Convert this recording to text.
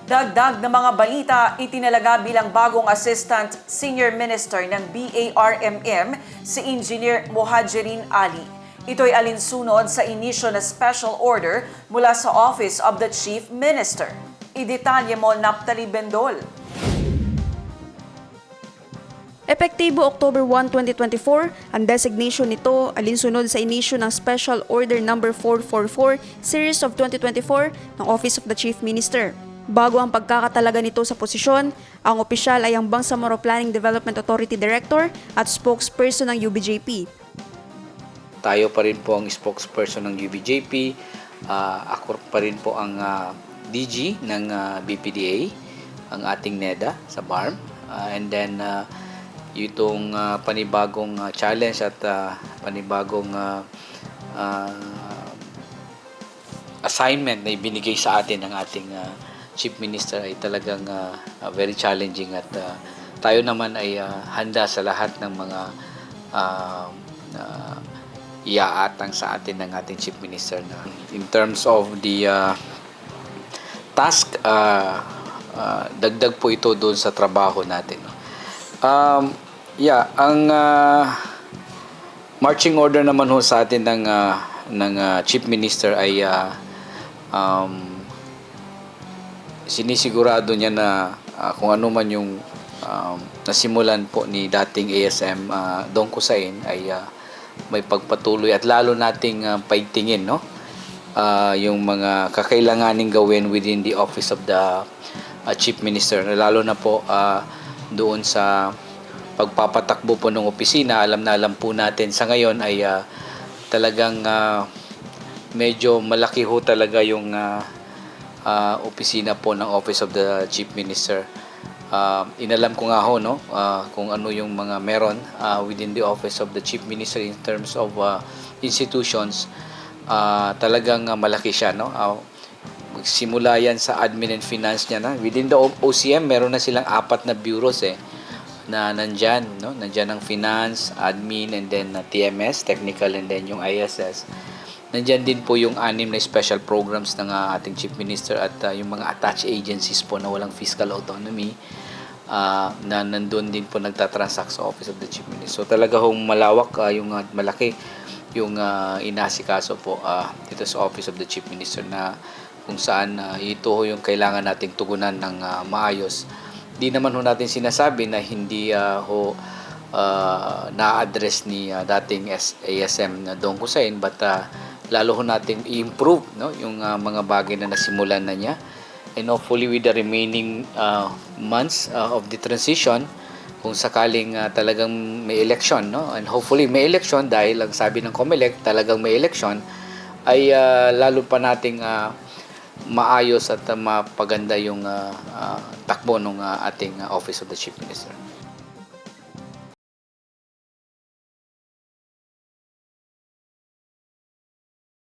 Dagdag na mga balita, itinalaga bilang bagong Assistant Senior Minister ng BARMM si Engineer Mohajerin Ali. Ito'y alinsunod sa inisyo na special order mula sa Office of the Chief Minister. Idetalye mo, Naphtali Bendol. Epektibo October 1, 2024, ang designation nito alinsunod sa inisyo ng Special Order No. 444 Series of 2024 ng Office of the Chief Minister. Bago ang pagkakatalaga nito sa posisyon, ang opisyal ay ang Bangsamoro Planning Development Authority Director at spokesperson ng UBJP. Tayo pa rin po ang spokesperson ng UBJP, ako pa rin po ang DG ng BPDA, ang ating NEDA sa BARM, and then itong panibagong challenge at panibagong assignment na ibinigay sa atin ng ating Chief Minister ay talagang very challenging at tayo naman ay handa sa lahat ng mga iaatang sa atin ng ating Chief Minister. In terms of the task, dagdag po ito doon sa trabaho natin. Ang marching order naman ho sa atin ng Chief Minister ay sinisigurado niya na kung ano man yung nasimulan po ni dating ASM Dong Kusain ay may pagpatuloy at lalo nating paigtingin, no? Yung mga kakailanganing gawin within the Office of the Chief Minister, lalo na po doon sa pagpapatakbo po ng opisina. Alam na alam po natin sa ngayon ay talagang medyo malaki ho talaga yung opisina po ng Office of the Chief Minister. Inalam ko nga ho, no, kung ano yung mga meron within the Office of the Chief Minister in terms of institutions. Talagang malaki siya, no. Simula yan sa admin and finance niya na. Within the OCM, meron na silang 4 na bureaus na nandyan, no? Nandyan ang finance, admin, and then TMS, technical, and then yung ISS. Nandyan din po yung 6 na special programs ng ating Chief Minister at yung mga attached agencies po na walang fiscal autonomy na nandun din po nagtatransact sa Office of the Chief Minister. So talaga hong malawak, yung malaki yung inasikaso po dito sa Office of the Chief Minister na kung saan ito ho yung kailangan nating tugunan ng maayos. Di naman ho natin sinasabi na hindi na-address ni dating ASM na Dong Kusain, but lalo ho natin i-improve, no, yung mga bagay na nasimulan na niya, and hopefully with the remaining months of the transition, kung sakaling talagang may election, no, and hopefully may election dahil ang sabi ng COMELEC talagang may election, ay lalo pa nating maayos at mapaganda yung takbo ng ating Office of the Chief Minister.